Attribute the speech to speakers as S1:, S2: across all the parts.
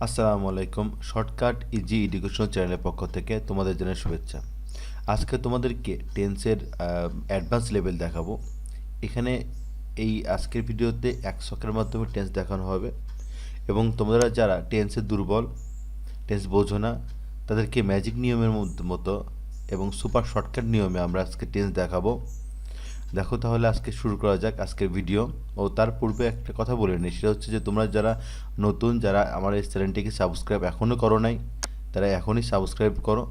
S1: আসসালামু আলাইকুম। Shortcut easy education চ্যানেলের পক্ষ থেকে তোমাদের জানাই শুভেচ্ছা। আজকে তোমাদেরকে টেন্সের অ্যাডভান্স লেভেল দেখাবো। এখানে এই আজকের ভিডিওতে এক ছকের মাধ্যমে টেন্স দেখানো হবে এবং তোমরা যারা টেন্সে দুর্বল, টেন্স বোঝো না, তাদেরকে ম্যাজিক নিয়মের মতো এবং সুপার শর্টকাট নিয়মে আমরা আজকে টেন্স দেখাবো। দেখো তাহলে আজকে শুরু করা যাক আজকের ভিডিও। ও তার পূর্বে একটা কথা বলে নিই, সেটা হচ্ছে যে তোমরা যারা নতুন, যারা আমার এই চ্যানেলটিকে সাবস্ক্রাইব এখনও করো নাই, তারা এখনই সাবস্ক্রাইব করো,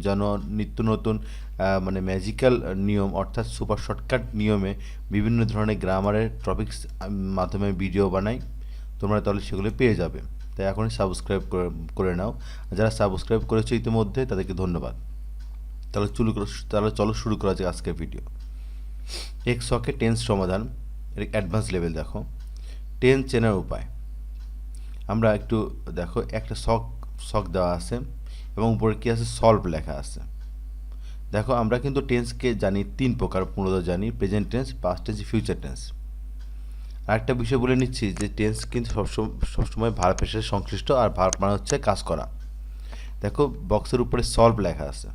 S1: যেন নিত্য নতুন মানে ম্যাজিক্যাল নিয়ম অর্থাৎ সুপার শর্টকাট নিয়মে বিভিন্ন ধরনের গ্রামারের টপিকস মাধ্যমে ভিডিও বানাই, তোমরা তাহলে সেগুলো পেয়ে যাবে। তাই এখনই সাবস্ক্রাইব করে নাও। যারা সাবস্ক্রাইব করেছো ইতিমধ্যে তাদেরকে ধন্যবাদ। তাহলে চলো শুরু করা যাক আজকের ভিডিও। এক শখে টেন্স সমাধান, এর অ্যাডভান্স লেভেল দেখো। টেন্স চেনার উপায় আমরা একটু দেখো, একটা শখ দেওয়া আছে এবং উপরে কি আছে, সলভ লেখা আছে। দেখো আমরা কিন্তু টেন্সকে জানি তিন প্রকার, মূলত জানি present tense, past tense, future tense. আরেকটা বিষয় বলে নিচ্ছি যে টেন্স কিন্তু সবসময় ভার্বের সাথে সংশ্লিষ্ট, আর ভার্ব মানে হচ্ছে কাজ করা। দেখো বক্সের উপরে সলভ লেখা আছে।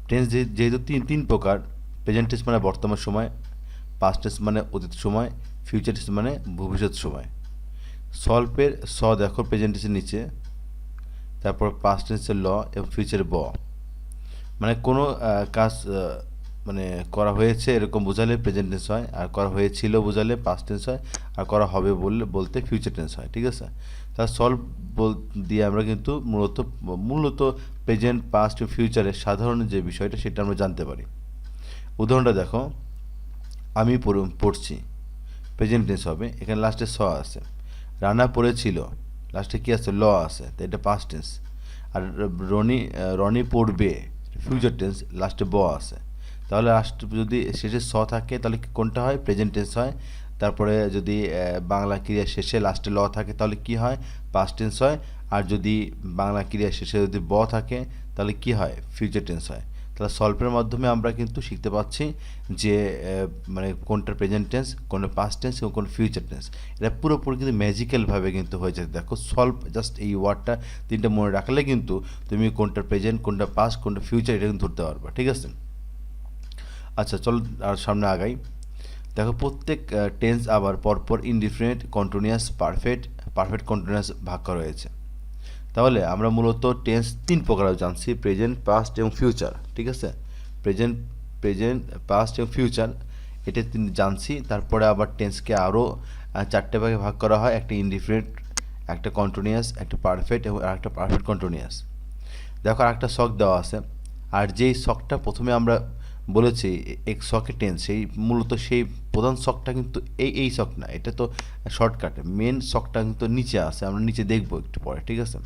S1: টেন্স যেহেতু তিন তিন প্রকার, প্রেজেন্ট টেন্স মানে বর্তমান সময়, পাস্ট টেন্স মানে অতীত সময়, ফিউচার টেন্স মানে ভবিষ্যৎ সময়। সলভের দেখো প্রেজেন্ট টেন্সের নিচে, তারপর পাস্ট টেন্সের ল এবং ফিউচারের মানে কোনো কাজ মানে করা হয়েছে এরকম বোঝালে প্রেজেন্ট টেন্স হয়, আর করা হয়েছিল বোঝালে পাস্ট টেন্স হয়, আর করা হবে বলতে ফিউচার টেন্স হয়। ঠিক আছে, তার সলভ দিয়ে আমরা কিন্তু মূলত প্রেজেন্ট, পাস্ট, ফিউচারের সাধারণ যে বিষয়টা সেটা আমরা জানতে পারি। উদাহরণটা দেখো, আমি পড়ছি, প্রেজেন্ট টেন্স হবে, এখানে লাস্টে আছে। রানা পড়েছিল, লাস্টে কি আছে, আছে, তো এটা পাস্ট টেন্স। আর রনি পড়বে, ফিউচার টেন্স, লাস্টে আছে। তাহলে লাস্ট যদি শেষে থাকে তাহলে কোনটা হয়, প্রেজেন্ট টেন্স হয়। তারপরে যদি বাংলা ক্রিয়া শেষে লাস্টে থাকে তাহলে কি হয়, পাস্ট টেন্স হয়। আর যদি বাংলা ক্রিয়া শেষে যদি থাকে তাহলে কি হয়, ফিউচার টেন্স হয়। তাহলে সলভের মাধ্যমে আমরা কিন্তু শিখতে পাচ্ছি যে মানে কোনটা প্রেজেন্ট টেন্স, কোনটা পাস্ট টেন্স এবং কোনটা ফিউচার টেন্স। এটা পুরোপুরি কিন্তু ম্যাজিক্যালভাবে কিন্তু হয়ে যায়। দেখো সলভ, জাস্ট এই ওয়ার্ডটা তিনটা মনে রাখলে কিন্তু তুমি কোনটা প্রেজেন্ট, কোনটা পাস্ট, কোনটা ফিউচার এটা কিন্তু ধরতে পারবা। ঠিক আছে, আচ্ছা চলো আর সামনে আগাই। দেখো প্রত্যেক টেন্স আবার পরপর ইনডিফিনিট, কন্টিনিউয়াস, পারফেক্ট কন্টিনিউয়াস ভাগ করা হয়েছে। তাহলে আমরা মূলত টেন্স তিন প্রকার জানছি, প্রেজেন্ট, পাস্ট এবং ফিউচার। ঠিক আছে, প্রেজেন্ট প্রেজেন্ট পাস্ট এবং ফিউচার এটা জানছি। তারপরে আবার টেন্সকে আরও চারটে ভাগে ভাগ করা হয়, একটা ইনডিফিনিট, একটা কন্টিনিউয়াস, একটা পারফেক্ট এবং আরেকটা পারফেক্ট কন্টিনিউয়াস। দেখো আরেকটা শখ দেওয়া আছে, আর যেই শখটা প্রথমে আমরা বলেছি এক শখে টেন্স, সেই মূলত সেই প্রধান শখটা কিন্তু এই শখ না, এটা তো শর্টকাট। মেন শখটা কিন্তু নিচে আছে, আমরা নিচে দেখবো একটু পরে। ঠিক আছে,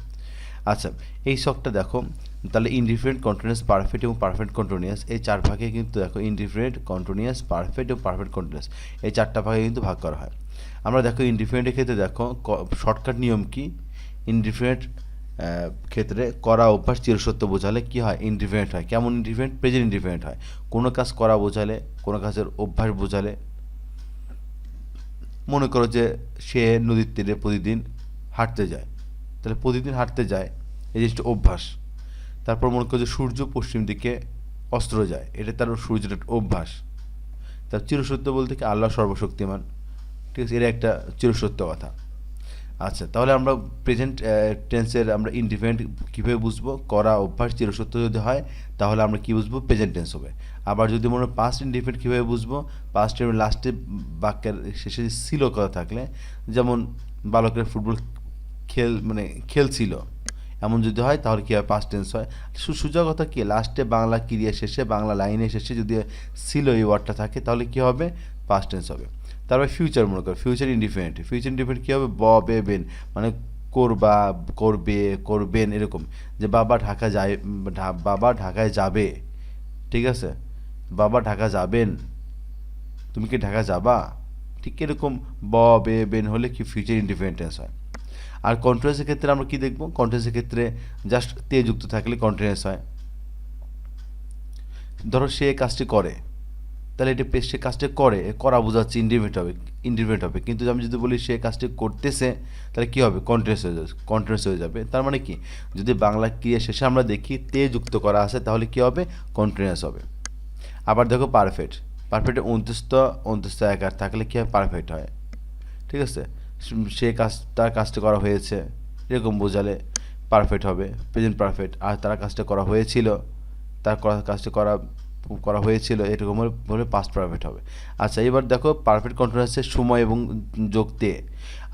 S1: আচ্ছা এই শখটা দেখো, তাহলে ইনডিফারেন্ট, কন্টিনিউয়াস, পারফেক্ট এবং পারফেক্ট কন্টিনিউয়াস, এই চার ভাগে কিন্তু দেখো ইনডিফারেন্ট, কন্টিনিউয়াস, পারফেক্ট এবং পারফেক্ট কন্টিনিউয়াস, এই চারটা ভাগে কিন্তু ভাগ করা হয়। আমরা দেখো ইনডিফারেন্টের ক্ষেত্রে দেখো শর্টকাট নিয়ম কি, ইনডিফারেন্ট ক্ষেত্রে করা অভ্যাস চিরসত্য বোঝালে কি হয়, ইনডিফারেন্ট হয়। কেমন ইনডিফারেন্ট, প্রেজেন্ট ইনডিফারেন্ট হয়। কোনো কাজ করা বোঝালে, কোনো কাজের অভ্যাস বোঝালে, মনে করো যে সে নদীর তীরে প্রতিদিন হাঁটতে যায়, তাহলে প্রতিদিন হাঁটতে যায় এই জিনিসটা অভ্যাস। তারপর মনে করো যে সূর্য পশ্চিম দিকে অস্ত্র যায়, এটা তার সূর্যের একটা অভ্যাস। তার চিরসত্য বলতে কি, আল্লাহ সর্বশক্তিমান। ঠিক আছে, এটা একটা চিরসত্য কথা। আচ্ছা তাহলে আমরা প্রেজেন্ট টেন্সের আমরা ইনডিফারেন্ট কীভাবে বুঝবো, করা অভ্যাস চিরসত্য যদি হয় তাহলে আমরা কী বুঝবো, প্রেজেন্ট টেন্স হবে। আবার যদি মনে হয় পাস্ট ইনডিফারেন্ট কীভাবে বুঝবো, পাস্টের লাস্টে বাক্যের শেষে ছিল কথা থাকলে, যেমন বালকের ফুটবল খেলছিল, এমন যদি হয় তাহলে কী হয়, পাস্ট টেন্স হয়। সোজা কথা কি, লাস্টে বাংলা ক্রিয়া শেষে, বাংলা লাইনের শেষে যদি ছিল এই ওয়ার্ডটা থাকে তাহলে কী হবে, পাস্ট টেন্স হবে। তারপরে ফিউচার, মনে করো ফিউচার ইনডিফিনিট, ফিউচার ইনডিফিনিট কী হবে, বে বেন, মানে করবা, করবে, করবেন, এরকম। যে বাবা ঢাকায় যাবে, ঠিক আছে, বাবা ঢাকা যাবেন, তুমি কি ঢাকা যাবা, ঠিক এরকম বে বেন হলে কি ফিউচার ইনডিফিনিট টেন্স হয়। আর কন্টিনিউয়াসের ক্ষেত্রে আমরা কি দেখব, কন্টিনিউয়াসের ক্ষেত্রে জাস্ট তে যুক্ত থাকলে কন্টিনিউয়াস হয়। ধরো সে কাজটি করে, তাহলে এটা সে কাজটা করা বোঝাচ্ছে ইন্ডিফারেন্ট হবে। কিন্তু আমি যদি বলি সে কাজটি করতেছে, তাহলে কী হবে? কন্টিনিউয়াস হয়ে যাবে। তার মানে কি, যদি বাংলা ক্রিয়া শেষে আমরা দেখি তে যুক্ত করা আছে, তাহলে কী হবে? কন্টিনিউয়াস হবে। আবার দেখো পারফেক্টে অন্তস্থ একার থাকলে কী হয়? পারফেক্ট হয়। ঠিক আছে, সে তার কাজটা করা হয়েছে এরকম বোঝালে পারফেক্ট হবে, প্রেজেন্ট পারফেক্ট। আর তার কাজটা করা হয়েছিল, কাজটা করা হয়েছিল এরকম হলে পাস্ট পারফেক্ট হবে। আচ্ছা, এবার দেখো পারফেক্ট কন্টিনিউয়াসের সময় এবং যোগ তে।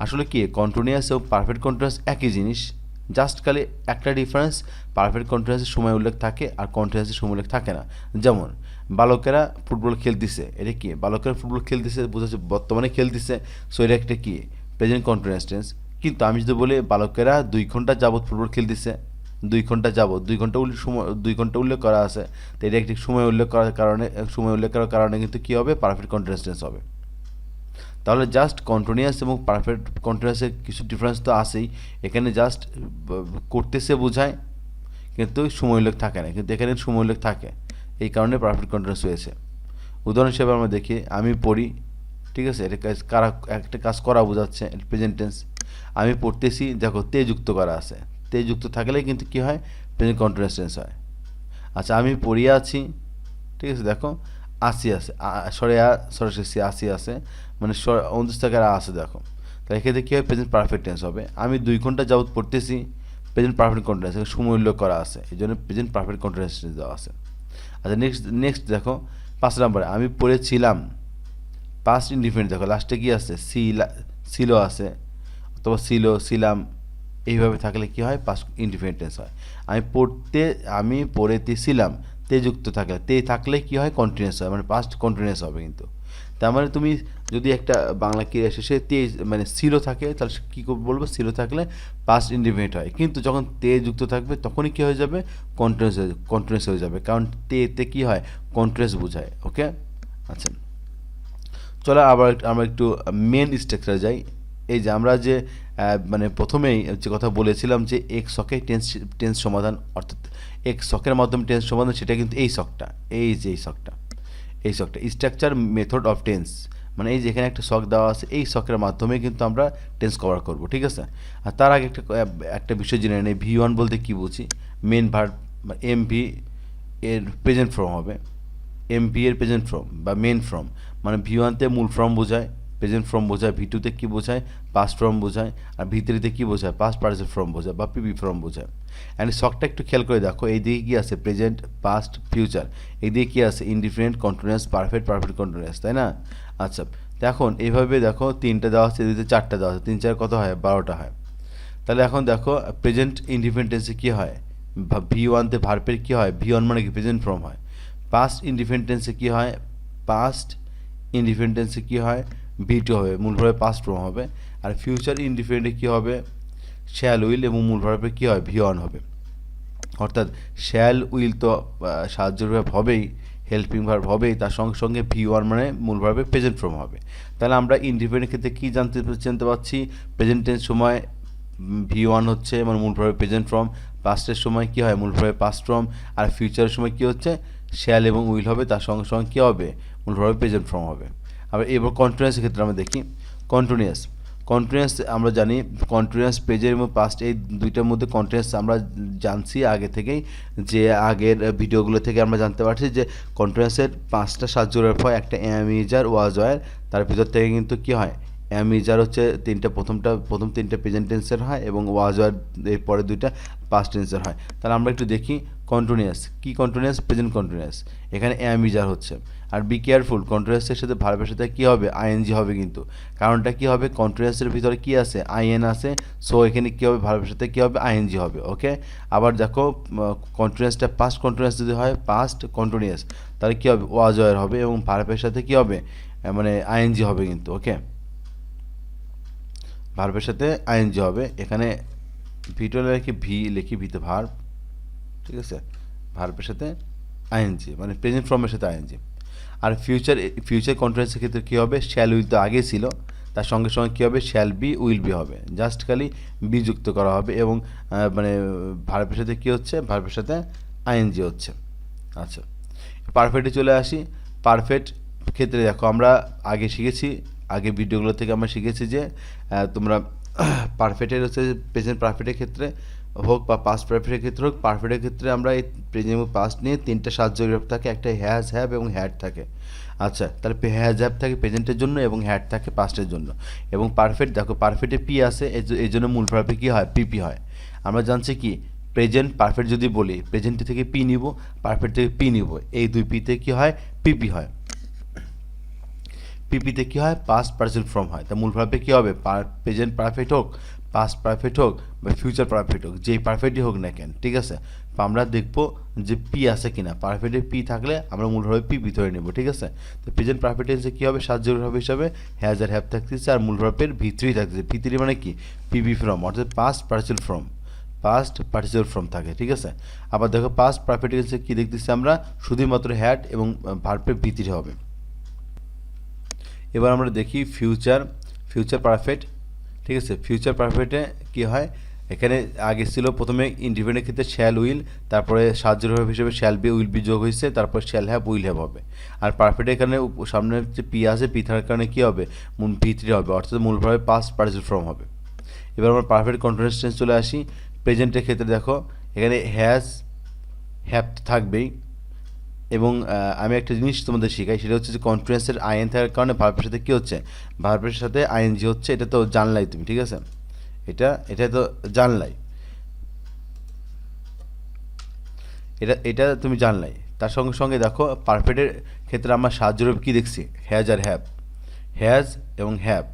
S1: আসলে কি কন্টিনিউয়াস এবং পারফেক্ট কন্টিনিউয়াস একই জিনিস, জাস্ট খালি একটা ডিফারেন্স, পারফেক্ট কন্টিনিউয়াসের সময় উল্লেখ থাকে আর কন্টিনিউয়াসের সময় উল্লেখ থাকে না। যেমন বালকেরা ফুটবল খেলতেছে, এটা কি? বালকেরা ফুটবল খেলতেছে বোঝাচ্ছে বর্তমানে খেলতেছে, সো এটা একটা কি? Present continuous tense. কিন্তু আমি যদি বলি বালকেরা 2 ঘন্টা যাবৎ ফুটবল খেলতেছে, 2 ঘন্টা যাবৎ, 2 ঘন্টা উল্লেখ করা আছে, তো এটা একটি সময় উল্লেখ করার কারণে কিন্তু কী হবে? পারফেক্ট কন্টিনিউয়াস টেন্স হবে। তাহলে জাস্ট কন্টিনিউয়াস এবং পারফেক্ট কন্টিনিউয়াসের কিছু ডিফারেন্স তো আছেই। এখানে জাস্ট করতেছে বোঝায়, কিন্তু সময় উল্লেখ থাকে না, কিন্তু এখানে সময় উল্লেখ থাকে, এই কারণে পারফেক্ট কন্টিনিউয়াস হয়েছে। উদাহরণ হিসেবে আমরা দেখি, আমি পড়ি, ঠিক আছে, এটা একটা কাজ করা বোঝাচ্ছে, প্রেজেন্ট টেন্স। আমি পড়তেছি, দেখো তে যুক্ত করা আছে, তে যুক্ত থাকলে কিন্তু কি হয়? প্রেজেন্ট কন্টিনিউয়াস টেন্স হয়। আচ্ছা, আমি পড়িয়া আছি, ঠিক আছে, দেখো আসি আছে, সরে আসি আছে, মানে অন্তস্থকার আছে, দেখো, তাহলে এক্ষেত্রে কী হয়? প্রেজেন্ট পারফেক্ট টেন্স হবে। আমি 2 ঘন্টা যাবত পড়তেছি, প্রেজেন্ট পারফেক্ট কন্টিনিউয়াস, সময় উল্লেখ করা আছে, এই জন্য প্রেজেন্ট পারফেক্ট কন্টিনিউয়াস টেন্স দেওয়া আছে। আচ্ছা, নেক্সট দেখো 5 নম্বরে, আমি পড়েছিলাম, পাস্ট ইনডিফিনিট, দেখো লাস্টে কি আছে? ছিল আছে, অথবা ছিলাম, এইভাবে থাকলে কি হয়? পাস্ট ইনডিফিনিট টেন্স হয়। আমি পড়েতেছিলাম, তে যুক্ত থাকলে কি হয়? কন্টিনিউয়াস হয়, মানে পাস্ট কন্টিনিউয়াস হবে কিন্তু। তার মানে তুমি যদি একটা বাংলা ক্রিয়া শেষে তে মানে ছিল থাকে, তাহলে কী বলবো? ছিল থাকলে পাস্ট ইনডিফিনিট হয়, কিন্তু যখন তে যুক্ত থাকবে তখনই কী হয়ে যাবে? কন্টিনিউয়াস হয়ে যাবে, কারণ তে কী হয়? কন্টিনিউয়াস বোঝায়। ওকে, আচ্ছা, চলো আবার আমরা একটু মেন স্ট্রাকচারে যাই। এই যে আমরা যে মানে প্রথমেই যে কথা বলেছিলাম যে এক শকে টেন্স সমাধান, অর্থাৎ এক শকের মাধ্যমে টেন্স সমাধান, সেটা কিন্তু এই শকটা, এই শকটা স্ট্রাকচার মেথড অফ টেন্স, মানে এই যে এখানে একটা শক দেওয়া আছে, এই শকের মাধ্যমে কিন্তু আমরা টেন্স কভার করব, ঠিক আছে। আর তার আগে একটা বিষয় জেনে নেই, V1 বলতে কী বুঝি? মেন ভার্ব, এমভি এর প্রেজেন্ট ফর্ম হবে, এমপি এর প্রেজেন্ট ফর্ম বা মেন ফর্ম, মানে V1-তে মূল ফর্ম বোঝায়, প্রেজেন্ট ফর্ম বোঝায়, V2-তে কী বোঝায়? পাস্ট ফর্ম বোঝায়, আর V3-তে কী বোঝায়? পাস্ট পার্টিসিপল ফর্ম বোঝায় বা পিপি ফর্ম বোঝায়। অ্যান্ড শকটা একটু খেয়াল করে দেখো, এই দিকে কী আছে? প্রেজেন্ট, পাস্ট, ফিউচার, এই দিকে কী আছে? ইনডিফিনিট, কন্টিনিউয়াস, পারফেক্ট কন্টিনিউয়াস, তাই না? আচ্ছা, তো এখন এইভাবে দেখো 3টা দেওয়া আছে, এদিকে 4টা দেওয়া আছে, 3 4 কত হয়? 12টা হয়। তাহলে এখন দেখো প্রেজেন্ট ইনডিফিনিট টেন্সে কী হয়? V1-তে ভার্বের কী হয়? V1 মানে কি? প্রেজেন্ট ফর্ম হয়। পাস্ট ইনডিফিনিট টেন্সে কী হয়? পাস্ট ইনডিফিনিট টেন্সে কী হয়? V2 হবে, মূল ভার্বে পাস্ট ফর্ম হবে। আর ফিউচার ইনডিফিনিটে কী হবে? শ্যাল উইল, এবং মূল ভার্বে কী হয়? V1 হবে। অর্থাৎ শ্যাল উইল তো সাহায্যের ভার্ব হবেই, হেল্পিং ভার্ব হবেই, তার সঙ্গে সঙ্গে V1 মানে মূল ভার্বে প্রেজেন্ট ফর্ম হবে। তাহলে আমরা ইনডিফিনিট ক্ষেত্রে কী জানতে পারছি? প্রেজেন্ট টেন্স সময় V1 হচ্ছে মানে মূল ভার্বে প্রেজেন্ট ফর্ম, পাস্টের সময় কী হয়? মূল ভার্বে পাস্ট ফর্ম, আর ফিউচারের সময় কী হচ্ছে? শ্যাল এবং উইল হবে, তার সঙ্গে সঙ্গে কী হবে? মূল ভার্বে প্রেজেন্ট ফর্ম হবে। আবার এবার কন্টিনিউয়াসের ক্ষেত্রে আমরা দেখি, কন্টিনিউয়াস আমরা জানি, কন্টিনিউয়াস প্রেজেন্ট এবং পাস্ট, এই দুইটার মধ্যে কন্টিনিউয়াস আমরা জানছি আগে থেকেই, যে আগের ভিডিওগুলো থেকে আমরা জানতে পারছি যে কন্টিনিউয়াসের 5টা সাহায্য হয়, একটা এম ইজার, ওয়াজ ওয়ার, তার ভিতর থেকে কিন্তু কী হয়? এম ইজার হচ্ছে প্রথম 3টা প্রেজেন্ট টেন্সের হয়, এবং ওয়াজ ওয়ার এর পরে 2টা পাস্ট টেন্সের হয়। তাহলে আমরা একটু দেখি কন্টিনিউয়াস কি? কন্টিনিউয়াস, প্রেজেন্ট কন্টিনিউয়াস, এখানে এম ইজার হচ্ছে। আর বি কেয়ারফুল, কন্টিনিউয়াসের সাথে ভার্বের সাথে কী হবে? আইএনজি হবে, কিন্তু কারণটা কী হবে? কন্টিনিউয়াসের ভিতরে কী আছে? আইএন আছে, সো এখানে কী হবে? ভার্বের সাথে কী হবে? আইএনজি হবে। ওকে, আবার দেখো কন্টিনিউয়াসটা পাস্ট কন্টিনিউয়াস যদি হয়, পাস্ট কন্টিনিউয়াস, তাহলে কী হবে? ওয়াজ ওয়ার হবে, এবং ভার্বের সাথে কী হবে? মানে আইএনজি হবে কিন্তু। ওকে, ভার্বের সাথে আইএনজি হবে, এখানে ভিটো লিখি ভিতে ভার্ব, ঠিক আছে, ভার্বের সাথে আইএনজি মানে প্রেজেন্ট ফর্মের সাথে আইএনজি। আর ফিউচার কন্টিনিউয়াসের ক্ষেত্রে কী হবে? শ্যাল উইল তো আগে ছিল, তার সঙ্গে সঙ্গে কী হবে? শ্যাল বি, উইল বি হবে, জাস্ট খালি বি যুক্ত করা হবে, এবং মানে ভার্বের সাথে কী হচ্ছে? ভার্বের সাথে আইএনজি হচ্ছে। আচ্ছা, পারফেক্টে চলে আসি। ক্ষেত্রে দেখো আমরা আগে শিখেছি, আগে ভিডিওগুলো থেকে আমরা শিখেছি যে তোমরা পারফেক্টের হচ্ছে প্রেজেন্ট পারফেক্টের ক্ষেত্রে হোক বা পাস্ট পারফেক্টের ক্ষেত্রে হোক, পারফেক্টের ক্ষেত্রে আমরা এই প্রেজেন্ট এবং পাস্ট নিয়ে তিনটা সাহায্যকারী verb থাকে, একটা হ্যাজ, হ্যাভ এবং হ্যাড থাকে। আচ্ছা, তাহলে হ্যাজ হ্যাভ থাকে প্রেজেন্টের জন্য এবং হ্যাড থাকে পাস্টের জন্য। এবং পারফেক্ট দেখো, পারফেক্টে পি আছে, এই জন্য মূল ভার্বে কী হয়, পিপি হয়। আমরা জানছি কি প্রেজেন্ট পারফেক্ট যদি বলি, প্রেজেন্ট থেকে পি নিব, পারফেক্ট থেকে পি নিব, এই দুই পিতে কী হয়, পিপি হয়। পিপিতে কী হয়, পাস্ট পার্সেন্ট ফর্ম হয়। তা মূল ভার্বে কী হবে, প্রেজেন্ট পারফেক্ট হোক, পাস্ট পারফেক্ট হোক বা ফিউচার পারফেক্ট হোক, যেই পারফেক্টই হোক না কেন, ঠিক আছে। তো আমরা দেখবো যে পি আছে কিনা, পারফেক্টে পি থাকলে আমরা মূল ভার্বে পিপি ধরে নেব, ঠিক আছে। তো প্রেজেন্ট পারফেক্ট টেন্সে কী হবে, সাহায্যকারী ভার্ব হিসাবে হ্যাজ আর হ্যাভ থাকতেছে, আর মূল ভার্বের ভিতরেই থাকতেছে। ভিতরে মানে কি, পিপি ফর্ম, অর্থাৎ past percent form, past participle form থাকে, ঠিক আছে। আবার দেখো পাস্ট পারফেক্ট টেন্সে কী দেখতেছি আমরা, শুধুমাত্র হ্যাড এবং ভার্বের ভিতরে হবে। এবার আমরা দেখি ফিউচার পারফেক্ট, ঠিক আছে। ফিউচার পারফেক্টে কী হয়, এখানে আগে ছিল প্রথমে ইন্ডিপেন্ডেন্ট ক্ষেত্রে শ্যাল উইল, তারপরে সাহায্যের ভার্ব হিসেবে শ্যাল বি উইল বি যোগ হয়েছে, তারপর শ্যাল হ্যাভ উইল হ্যাভ হবে। আর পারফেক্ট এখানে সামনে যে পি আছে, পি থাকার কারণে কী হবে, ভি3 হবে, অর্থাৎ মূল ভাবে পাস্ট পার্টিসিপেল ফর্ম হবে। এবার আমরা পারফেক্ট কন্টিনিউয়াস টেন্স চলে আসি। প্রেজেন্টের ক্ষেত্রে দেখো এখানে হ্যাজ হ্যাভ থাকবেই, এবং আমি একটা জিনিস তোমাদের শেখাই, সেটা হচ্ছে যে কন্টিনিউয়াসের আইএন থাকার কারণে ভার্বের সাথে কী হচ্ছে, ভার্বের সাথে আইএনজি হচ্ছে, এটা তো জানলাই তুমি, ঠিক আছে। এটা তো জানলাই, এটা তুমি জানলাই। তার সঙ্গে সঙ্গে দেখো পারফেক্টের ক্ষেত্রে আমরা সাহায্যরূপ কী দেখছি, হ্যাজ আর হ্যাভ, হ্যাজ এবং হ্যাভ।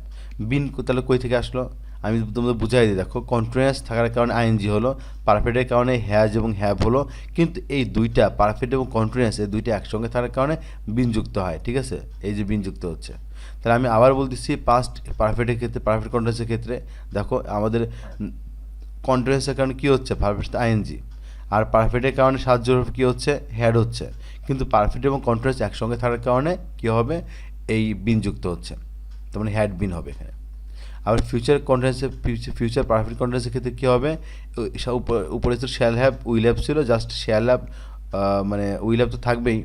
S1: বিন তাহলে কই থেকে আসলো, আমি তোমাদের বুঝাই দিই। দেখো কন্টিনিউয়াস থাকার কারণে আইএনজি হলো, পারফেক্টের কারণে হ্যাজ এবং হ্যাভ হলো, কিন্তু এই দুইটা পারফেক্ট এবং কন্টিনিউয়াস এই দুইটা একসঙ্গে থাকার কারণে বিনযুক্ত হয়, ঠিক আছে। এই যে বিনযুক্ত হচ্ছে, তাহলে আমি আবার বলতেছি পাস্ট পারফেক্টের ক্ষেত্রে, পারফেক্ট কন্টিনিউয়াসের ক্ষেত্রে দেখো আমাদের কন্টিনিউয়াসের কারণে কী হচ্ছে, ভার্বের সাথে আইএনজি, আর পারফেক্টের কারণে সাহায্যরূপ কী হচ্ছে, হ্যাড হচ্ছে, কিন্তু পারফেক্ট এবং কন্টিনিউয়াস একসঙ্গে থাকার কারণে কী হবে, এই বিনযুক্ত হচ্ছে, তার মানে হ্যাড বিন হবে এখানে। আবার ফিউচার কন্টিনিউয়াসে, ফিউচার পারফেক্ট কন্টিনিউয়াসের ক্ষেত্রে কী হবে, উপরে তো শ্যাল হ্যাভ উইল হ্যাভ ছিল, জাস্ট শ্যাল হ্যাভ মানে উইল হ্যাভ তো থাকবেই,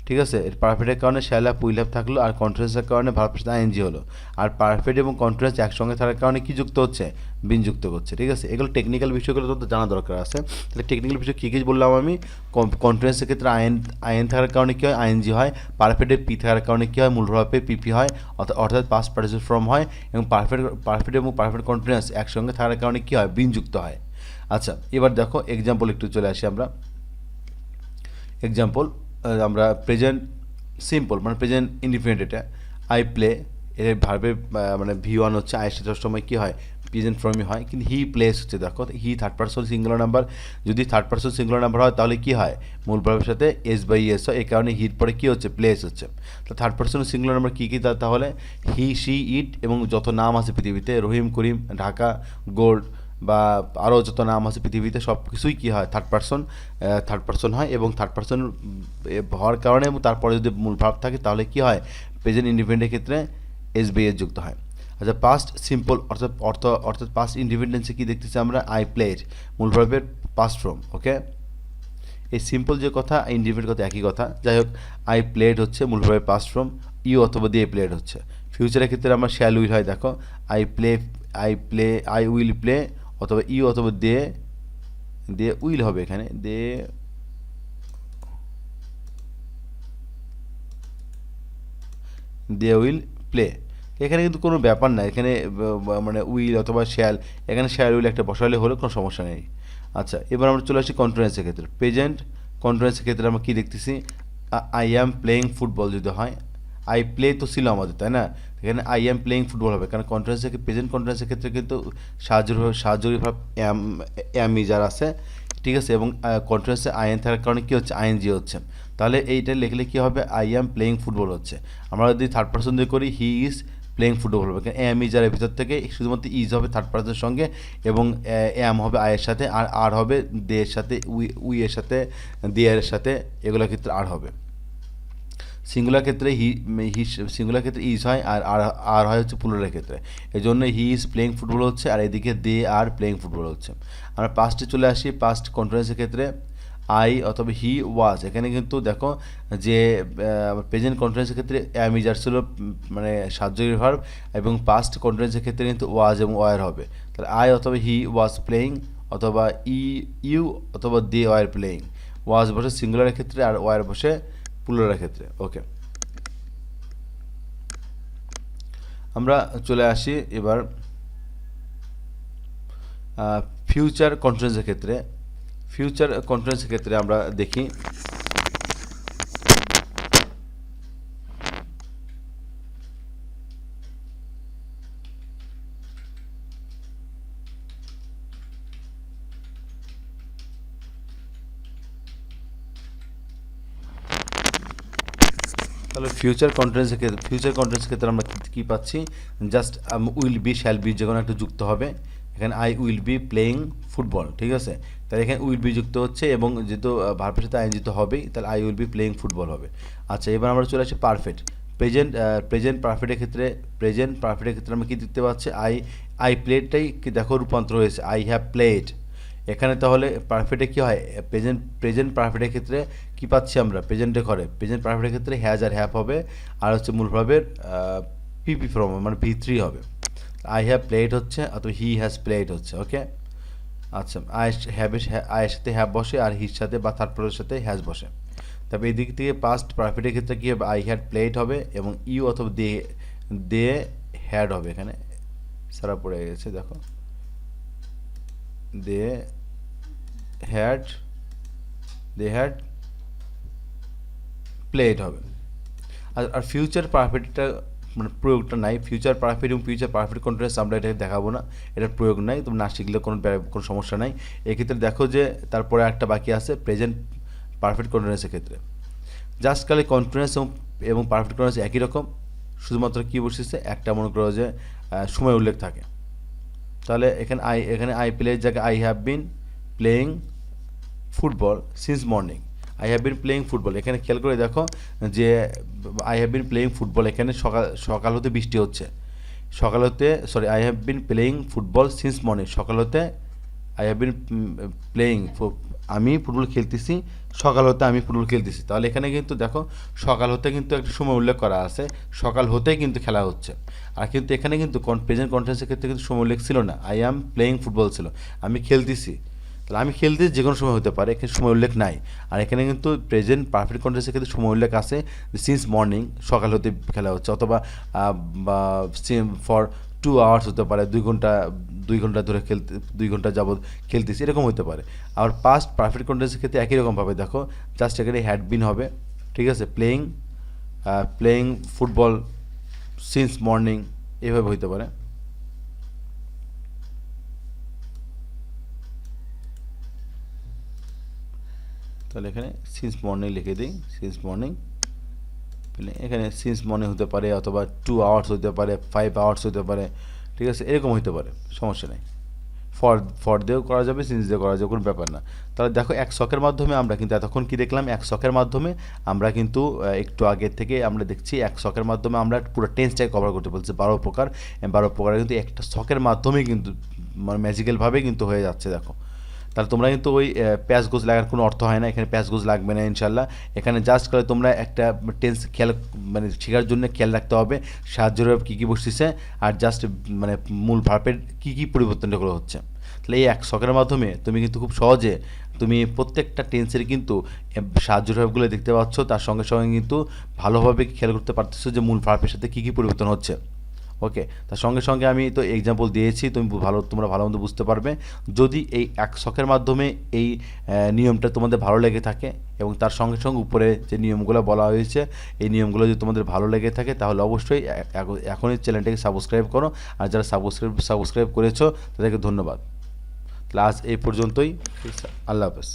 S1: ঠিক আছে। এর পারফেক্টের কারণে শ্যাল হ্যাভ উইল হ্যাভ থাকলো, আর কন্টিনিউয়াসের কারণে ভার্বের সাথে আইএনজি হলো, আর পারফেক্ট এবং কন্টিনিউয়াস একসঙ্গে থাকার কারণে কী যুক্ত হচ্ছে, বিনযুক্ত হচ্ছে, ঠিক আছে। এগুলো টেকনিক্যাল বিষয়গুলো তো জানা দরকার আছে। তাহলে টেকনিক্যাল বিষয় কী কী বললাম আমি, কন্টিনিউয়াসের ক্ষেত্রে আইএন থাকার কারণে কী হয়, আইএনজি হয়, পারফেক্টের পি থাকার কারণে কী হয়, মূল ভাবে পিপি হয়, অর্থাৎ পাস্ট পার্টিসিপেল ফর্ম হয়, এবং পারফেক্ট এবং পারফেক্ট কন্টিনিউয়াস একসঙ্গে থাকার কারণে কী হয়, বিনযুক্ত হয়। আচ্ছা, এবার দেখো এক্সাম্পল একটু চলে আসি আমরা। এক্সাম্পল আমরা প্রেজেন্ট সিম্পল মানে প্রেজেন্ট ইনডিফিনিট, এটা আই প্লে, এর ভার্বের মানে V1 হচ্ছে, আয়ের সাথে সবসময় কী হয়, প্রেজেন্ট ফর্মই হয়, কিন্তু হি প্লেস হচ্ছে, দেখো he third person singular number, যদি থার্ড পার্সন সিঙ্গুলার নাম্বার হয় তাহলে কী হয়, মূল ভার্বের সাথে এস বাই এস হয়, এই কারণে হির পরে কী হচ্ছে, প্লেস হচ্ছে। তো থার্ড পার্সন সিঙ্গুলার নাম্বার কী কী, তাহলে হি, শি, ইট এবং যত নাম আছে পৃথিবীতে, রহিম, করিম, ঢাকা, গোল্ড বা আরও যত নাম আছে পৃথিবীতে, সব কিছুই কী হয়, থার্ড পার্সন হয়, এবং থার্ড পার্সন হওয়ার কারণে এবং তারপরে যদি মূল ভার্ব থাকে তাহলে কী হয়, প্রেজেন্ট ইন্ডিপেন্ডেন্টের ক্ষেত্রে এস বাই এস যুক্ত হয়। আচ্ছা, পাস্ট সিম্পল অর্থাৎ পাস্ট ইন্ডিপেন্ডেন্সে কী দেখতেছি আমরা, আই প্লেড, মূল ভার্বের পাস্ট ফর্ম, ওকে। এই সিম্পল যে কথা, ইন্ডিপেন্ডেন্ট কথা একই কথা, যাই হোক আই প্লেড হচ্ছে মূল ভার্বের পাস্ট ফর্ম, ইউ অথবা দিয়ে প্লেড হচ্ছে। ফিউচারের ক্ষেত্রে আমরা শ্যাল উইল হয়, দেখো আই উইল প্লে, অথবা ইউ অথবা দিয়ে উইল হবে, এখানে দে উইল প্লে। এখানে কিন্তু কোনো ব্যাপার না, এখানে মানে উইল অথবা শ্যাল, এখানে শ্যাল উইল একটা বসালে হলে কোনো সমস্যা নেই। আচ্ছা, এবার আমরা চলে আসি কন্টিনিউয়াসের ক্ষেত্রে। প্রেজেন্ট কন্টিনিউয়াসের ক্ষেত্রে আমরা কী দেখতেছি, আই অ্যাম প্লেয়িং ফুটবল যদি হয়, আই প্লে তো ছিল আমাদের, তাই না, এখানে আই অ্যাম প্লেয়িং ফুটবল হবে, কারণ কন্টিনিউয়াসের প্রেজেন্ট কন্টিনিউয়াসের ক্ষেত্রে কিন্তু সাহায্যের ভাব অ্যাম ইজার আছে, ঠিক আছে, এবং কন্টিনিউয়াসে আইএন থাকার কারণে কী হচ্ছে, আইএনজি হচ্ছে। তাহলে এইটা লিখলে কী হবে, আই অ্যাম প্লেয়িং ফুটবল হচ্ছে। আমরা যদি থার্ড পার্সন দিয়ে করি, হি ইজ প্লেয়িং ফুটবল হবে, কারণ এম ইজারের ভিতর থেকে শুধুমাত্র ইজ হবে থার্ড পার্সনের সঙ্গে, এবং এম হবে আয়ের সাথে, আর হবে দে এর সাথে, উই এর সাথে, দেয়ারের সাথে, এগুলোর ক্ষেত্রে আর হবে। সিঙ্গুলার ক্ষেত্রে সিঙ্গুলার ক্ষেত্রে ইজ হয়, আর হয় হচ্ছে প্লুরালের ক্ষেত্রে, এই জন্য হি ইজ প্লেয়িং ফুটবল হচ্ছে, আর এদিকে দে আর প্লেয়িং ফুটবল হচ্ছে। আমরা পাস্টে চলে আসি। পাস্ট কন্টিনিউয়াসের ক্ষেত্রে আই অথবা হি ওয়াজ, এখানে কিন্তু দেখো যে প্রেজেন্ট কন্টিনিউয়াসের ক্ষেত্রে অ্যাম ইজ আর ছিল মানে সাহায্যকারী ভার্ব, এবং পাস্ট কন্টিনিউয়াসের ক্ষেত্রে কিন্তু ওয়াজ এবং ওয়ার হবে। তাহলে আই অথবা হি ওয়াজ প্লেয়িং, অথবা ইউ অথবা দে ওয়ার প্লেয়িং। ওয়াজ বসে সিঙ্গুলারের ক্ষেত্রে আর ওয়ার বসে প্লুরালের ক্ষেত্রে। ওকে, আমরা চলে আসি এবার ফিউচার কন্টিনিউয়াসের ক্ষেত্রে। ফিউচার কন্টিনিউয়াসের ক্ষেত্রে আমরা দেখি তাহলে ফিউচার কন্টিনিউয়াসের ক্ষেত্রে আমরা কী পাচ্ছি, just will be shall be যে কোনো একটা যুক্ত হবে। এখানে I will be playing football, ঠিক আছে। তাহলে এখানে উইল বি যুক্ত হচ্ছে এবং যেহেতু ভার্বের সাথে আইএনজি তো হবেই, তাহলে I will be playing football হবে। আচ্ছা, এবার আমরা চলে আসি পারফেক্ট। প্রেজেন্ট পারফেক্টের ক্ষেত্রে আমরা কী দেখতে পাচ্ছি, আই প্লেডটাই কি দেখো রূপান্তর হয়েছে, আই হ্যাভ প্লেড। এখানে তাহলে পারফেক্টে কী হয়, প্রেজেন্ট পারফেক্টের ক্ষেত্রে কী পাচ্ছি আমরা, প্রেজেন্ট পারফেক্টের ক্ষেত্রে হ্যাজ আর হ্যাভ হবে, আর হচ্ছে মূল ভার্বের পিপি ফর্ম মানে ভি3 হবে। আই হ্যাভ প্লেড হচ্ছে অথবা হি হ্যাজ প্লেড হচ্ছে। ওকে, আচ্ছা, আয়ের সাথে হ্যাভ বসে, আর হির সাথে বা থার্ড পার্সনের সাথে হ্যাজ বসে। তবে এই দিক থেকে পাস্ট পারফেক্টের ক্ষেত্রে কী হবে, আই হ্যাড প্লেড হবে এবং ইউ অথবা দে হ্যাড হবে। এখানে সারা পড়ে গেছে দেখো, দে হ্যাড প্লেড হবে। আর ফিউচার পারফেক্টটা মানে প্রয়োগটা নাই, ফিউচার পারফেক্ট এবং ফিউচার পারফেক্ট কন্টিনিউয়াস আমরা এটাকে দেখাবো না, এটার প্রয়োগ নাই, তুমি না শিখলে কোনো সমস্যা নাই। এক্ষেত্রে দেখো যে তারপরে একটা বাকি আছে প্রেজেন্ট পারফেক্ট কন্টিনিউয়াসের ক্ষেত্রে। জাস্ট খালি কন্টিনিউয়াস এবং পারফেক্ট কন্টিনিউয়াস একই রকম, শুধুমাত্র কী বসেছে একটা মনে করো যে সময় উল্লেখ থাকে। তাহলে এখানে আই প্লের জায়গায় I have been playing football since morning. I have been playing football, এখানে খেয়াল করে দেখো যে I have been playing football, এখানে সকাল হতে বৃষ্টি হচ্ছে, I have been playing football since morning, সকাল হতে আই হ্যাভ বিন প্লেয়িং, আমি ফুটবল খেলতেছি, সকাল হতে আমি ফুটবল খেলতেছি। তাহলে এখানে কিন্তু দেখো সকাল হতে কিন্তু একটা সময় উল্লেখ করা আছে, সকাল হতেই কিন্তু খেলা হচ্ছে। আর কিন্তু এখানে কিন্তু প্রেজেন্ট কন্টিনিউয়াসের ক্ষেত্রে কিন্তু সময় উল্লেখ ছিল না, আই অ্যাম প্লেয়িং ফুটবল ছিল, আমি খেলতেছি। তাহলে আমি খেলতে যে কোনো সময় হতে পারে, এখানে সময় উল্লেখ নাই। আর এখানে কিন্তু প্রেজেন্ট পারফেক্ট কন্টিনিউয়াসের ক্ষেত্রে সময় উল্লেখ আছে, সিন্স মর্নিং সকাল হতে খেলা হচ্ছে, অথবা ফর 2 আওয়ার্স হতে পারে, 2 ঘন্টা ধরে 2 ঘন্টা যাবৎ খেলতেছি, এরকম হতে পারে। আবার পাস্ট পারফেক্ট কন্টিনিউয়াসের ক্ষেত্রে একই রকমভাবে দেখো, জাস্ট এখানে হ্যাড বিন হবে, ঠিক আছে, প্লেয়িং ফুটবল সিন্স মর্নিং, এভাবে হতে পারে। তাহলে এখানে সিন্স মর্নিং লিখে দিই, সিন্স মর্নিং, এখানে সিন্স মর্নিং হতে পারে, অথবা 2 আওয়ার্স হতে পারে, 5 আওয়ার্স হতে পারে, ঠিক আছে, এরকম হতে পারে, সমস্যা নেই। ফর দিয়েও করা যাবে, সিন্স দিয়ে করা যাবে, কোনো ব্যাপার না। তাহলে দেখো এক শখের মাধ্যমে আমরা কিন্তু এতক্ষণ কি দেখলাম, এক শখের মাধ্যমে আমরা কিন্তু একটু আগের থেকে আমরা দেখছি এক শখের মাধ্যমে আমরা পুরো টেন্সটাকে কভার করতে বলছি, 12 প্রকার কিন্তু একটা শখের মাধ্যমেই কিন্তু মানে ম্যাজিক্যালভাবে কিন্তু হয়ে যাচ্ছে দেখো। তাহলে তোমরা কিন্তু ওই প্যাচ গোজ লাগার কোনো অর্থ হয় না, এখানে প্যাচ গোজ লাগবে না ইনশাল্লাহ। এখানে জাস্ট করে তোমরা একটা টেন্স খেয়াল মানে শেখার জন্য খেয়াল রাখতে হবে সাহায্যের কী কী বসতেছে, আর জাস্ট মানে মূল ভার্বের কী কী পরিবর্তনটা করে হচ্ছে। তাহলে এই এক শখের মাধ্যমে তুমি কিন্তু খুব সহজে তুমি প্রত্যেকটা টেন্সের কিন্তু সাহায্যের ভার্বগুলো দেখতে পাচ্ছ, তার সঙ্গে সঙ্গে কিন্তু ভালোভাবে খেয়াল করতে পারতেছো যে মূল ভার্বের সাথে কী কী পরিবর্তন হচ্ছে। ওকে, তার সঙ্গে সঙ্গে আমি তো এক্সাম্পল দিয়েছি, তোমরা ভালো মতো বুঝতে পারবে। যদি এই এক শখের মাধ্যমে এই নিয়মটা তোমাদের ভালো লেগে থাকে এবং তার সঙ্গে সঙ্গে উপরে যে নিয়মগুলো বলা হয়েছে এই নিয়মগুলো যদি তোমাদের ভালো লেগে থাকে, তাহলে অবশ্যই এখনই চ্যানেলটাকে সাবস্ক্রাইব করো। আর যারা সাবস্ক্রাইব করেছো তাদেরকে ধন্যবাদ। তাহলে আজ এই পর্যন্তই, আল্লাহ হাফেজ।